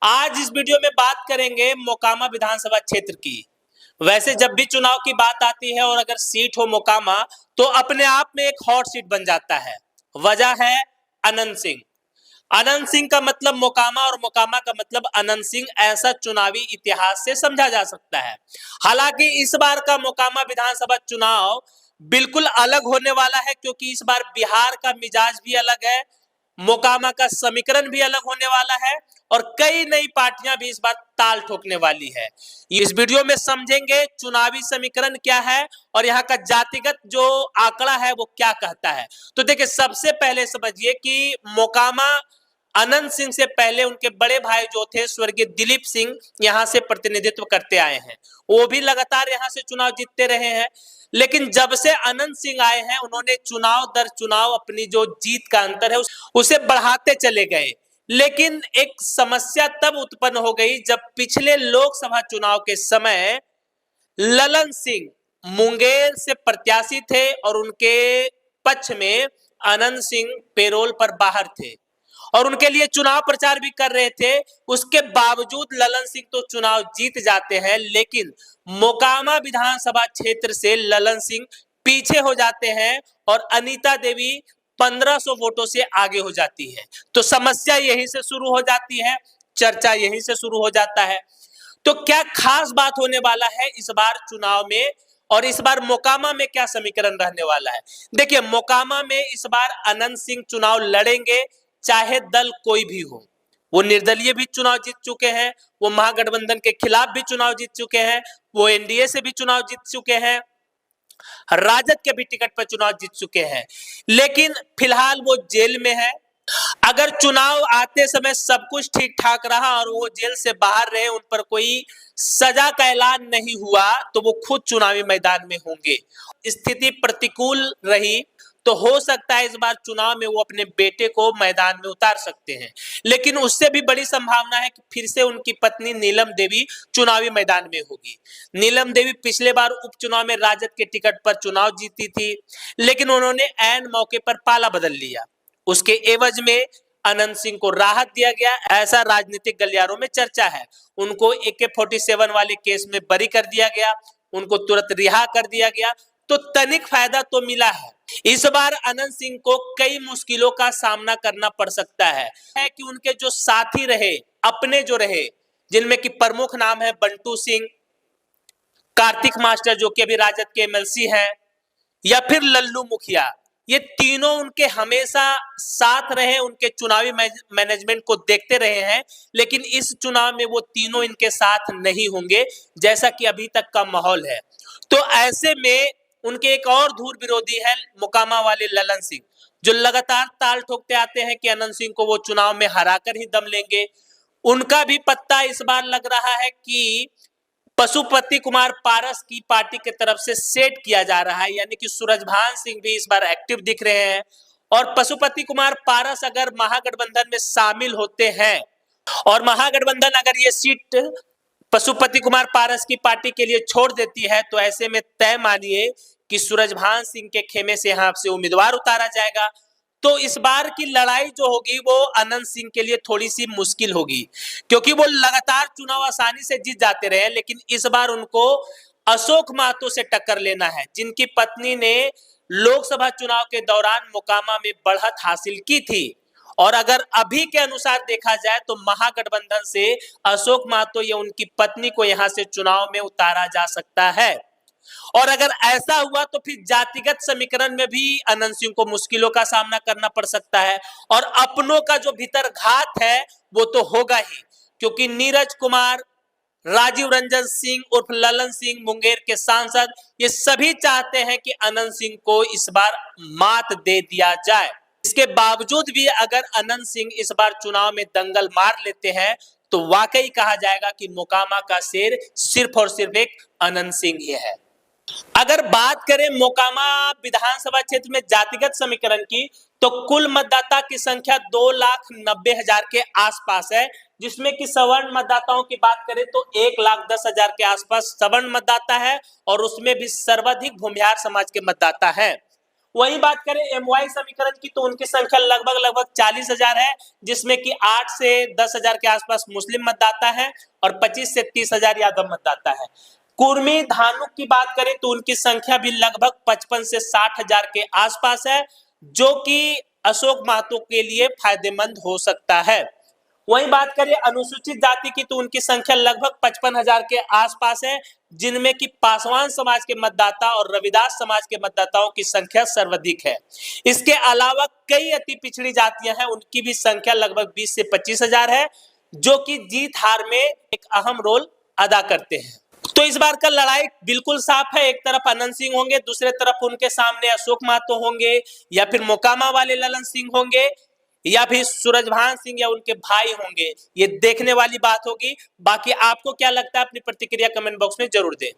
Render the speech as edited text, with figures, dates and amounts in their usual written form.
आज इस वीडियो में बात करेंगे मोकामा विधानसभा क्षेत्र की। वैसे जब भी चुनाव की बात आती है और अगर सीट हो मोकामा तो अपने आप में एक हॉट सीट बन जाता है। वजह है अनंत सिंह। अनंत सिंह का मतलब मोकामा और मोकामा का मतलब अनंत सिंह, ऐसा चुनावी इतिहास से समझा जा सकता है। हालांकि इस बार का मोकामा विधानसभा चुनाव बिल्कुल अलग होने वाला है, क्योंकि इस बार बिहार का मिजाज भी अलग है, मोकामा का समीकरण भी अलग होने वाला है और कई नई पार्टियां भी इस बार ताल ठोकने वाली है। इस वीडियो में समझेंगे चुनावी समीकरण क्या है और यहाँ का जातिगत जो आंकड़ा है वो क्या कहता है। तो देखिए, सबसे पहले समझिए कि मोकामा अनंत सिंह से पहले उनके बड़े भाई जो थे स्वर्गीय दिलीप सिंह यहाँ से प्रतिनिधित्व करते आए हैं। वो भी लगातार यहाँ से चुनाव जीतते रहे हैं, लेकिन जब से अनंत सिंह आए हैं उन्होंने चुनाव दर चुनाव अपनी जो जीत का अंतर है उसे बढ़ाते चले गए। लेकिन एक समस्या तब उत्पन्न हो गई जब पिछले लोकसभा चुनाव के समय ललन सिंह मुंगेर से प्रत्याशी थे और उनके पक्ष में अनंत सिंह पेरोल पर बाहर थे और उनके लिए चुनाव प्रचार भी कर रहे थे। उसके बावजूद ललन सिंह तो चुनाव जीत जाते हैं, लेकिन मोकामा विधानसभा क्षेत्र से ललन सिंह पीछे हो जाते हैं और अनीता देवी 1500 वोटों से आगे हो जाती है। तो समस्या यहीं से शुरू हो जाती है, चर्चा यहीं से शुरू हो जाता है। तो क्या खास बात होने वाला है इस बार चुनाव में और इस बार मोकामा में क्या समीकरण रहने वाला है? देखिए, मोकामा में इस बार अनंत सिंह चुनाव लड़ेंगे, चाहे दल कोई भी हो। वो निर्दलीय भी चुनाव जीत चुके हैं, वो महागठबंधन के खिलाफ भी चुनाव जीत चुके हैं, वो एनडीए से भी चुनाव जीत चुके हैं, राजद के भी टिकट पर चुनाव जीत चुके हैं। लेकिन फिलहाल वो जेल में है। अगर चुनाव आते समय सब कुछ ठीक ठाक रहा और वो जेल से बाहर रहे, उन पर कोई सजा का ऐलान नहीं हुआ, तो वो खुद चुनावी मैदान में होंगे। स्थिति प्रतिकूल रही तो हो सकता है इस बार चुनाव में वो अपने बेटे को मैदान में उतार सकते हैं, लेकिन उससे भी बड़ी संभावना है कि फिर से उनकी पत्नी नीलम देवी चुनावी मैदान में होगी। नीलम देवी पिछले बार उपचुनाव में राजद के टिकट पर चुनाव जीती थी, लेकिन उन्होंने ऐन मौके पर पाला बदल लिया। उसके एवज में अनंत सिंह को राहत दिया गया, ऐसा राजनीतिक गलियारों में चर्चा है। उनको AK-47 वाले केस में बरी कर दिया गया, उनको तुरंत रिहा कर दिया गया, तो तनिक फायदा तो मिला है। इस बार अनंत सिंह को कई मुश्किलों का सामना करना पड़ सकता है कि उनके जो साथी रहे, अपने जो रहे, जिनमें कि प्रमुख नाम है बंटू सिंह, कार्तिक मास्टर जो कि अभी राजद के MLC हैं, या फिर लल्लू मुखिया, ये तीनों उनके हमेशा साथ रहे, उनके चुनावी मैनेजमेंट को देखते रहे हैं। लेकिन इस चुनाव में वो तीनों इनके साथ नहीं होंगे, जैसा कि अभी तक का माहौल है। तो ऐसे में उनके एक और धूर विरोधी है मोकामा वाले ललन सिंह, जो लगातार ताल ठोकते आते हैं कि अनंत सिंह को वो चुनाव में हराकर ही दम लेंगे। उनका भी पत्ता इस बार लग रहा है कि पशुपति कुमार पारस की पार्टी की तरफ से सेट किया जा रहा है, यानी कि सूरजभान सिंह भी इस बार एक्टिव दिख रहे हैं। और पशुपति कुमार पारस अगर महागठबंधन में शामिल होते हैं और महागठबंधन अगर ये सीट पशुपति कुमार पारस की पार्टी के लिए छोड़ देती है, तो ऐसे में तय मानिए कि सूरजभान सिंह के खेमे से यहाँ से उम्मीदवार उतारा जाएगा। तो इस बार की लड़ाई जो होगी वो अनंत सिंह के लिए थोड़ी सी मुश्किल होगी, क्योंकि वो लगातार चुनाव आसानी से जीत जाते रहे, लेकिन इस बार उनको अशोक महतो से टक्कर लेना है, जिनकी पत्नी ने लोकसभा चुनाव के दौरान मोकामा में बढ़त हासिल की थी। और अगर अभी के अनुसार देखा जाए तो महागठबंधन से अशोक महतो या उनकी पत्नी को यहां से चुनाव में उतारा जा सकता है। और अगर ऐसा हुआ तो फिर जातिगत समीकरण में भी अनंत सिंह को मुश्किलों का सामना करना पड़ सकता है और अपनों का जो भीतर घात है वो तो होगा ही, क्योंकि नीरज कुमार, राजीव रंजन सिंह उर्फ ललन सिंह, मुंगेर के सांसद, ये सभी चाहते हैं कि अनंत सिंह को इस बार मात दे दिया जाए। इसके बावजूद भी अगर अनंत सिंह इस बार चुनाव में दंगल मार लेते हैं तो वाकई कहा जाएगा कि मोकामा का शेर सिर्फ और सिर्फ एक अनंत सिंह ही है। अगर बात करें मोकामा विधानसभा क्षेत्र में जातिगत समीकरण की, तो कुल मतदाता की संख्या 2,90,000 के आसपास है, जिसमें कि सवर्ण मतदाताओं की बात करें तो 1,10,000 के आसपास सवर्ण मतदाता है और उसमें भी सर्वाधिक भूमिहार समाज के मतदाता है। वहीं बात करें एमवाई समीकरण की तो उनकी संख्या लगभग 40,000 है, जिसमें कि 8 से 10,000 के आसपास मुस्लिम मतदाता है और 25 से 30,000 यादव मतदाता है। कुर्मी धानुक की बात करें तो उनकी संख्या भी लगभग 55 से 60,000 के आसपास है, जो कि अशोक महतो के लिए फायदेमंद हो सकता है। वहीं बात करें अनुसूचित जाति की तो उनकी संख्या लगभग 55,000 के आसपास है, जिनमें कि पासवान समाज के मतदाता और रविदास समाज के मतदाताओं की संख्या सर्वाधिक है। इसके अलावा कई अति पिछड़ी जातियां हैं, उनकी भी संख्या लगभग 20 से 25,000 है, जो कि जीत हार में एक अहम रोल अदा करते हैं। तो इस बार का लड़ाई बिल्कुल साफ है, एक तरफ अनंत सिंह होंगे, दूसरे तरफ उनके सामने अशोक महतो होंगे, या फिर मोकामा वाले ललन सिंह होंगे, या फिर सूरजभान सिंह या उनके भाई होंगे। ये देखने वाली बात होगी। बाकी आपको क्या लगता है अपनी प्रतिक्रिया कमेंट बॉक्स में जरूर दें।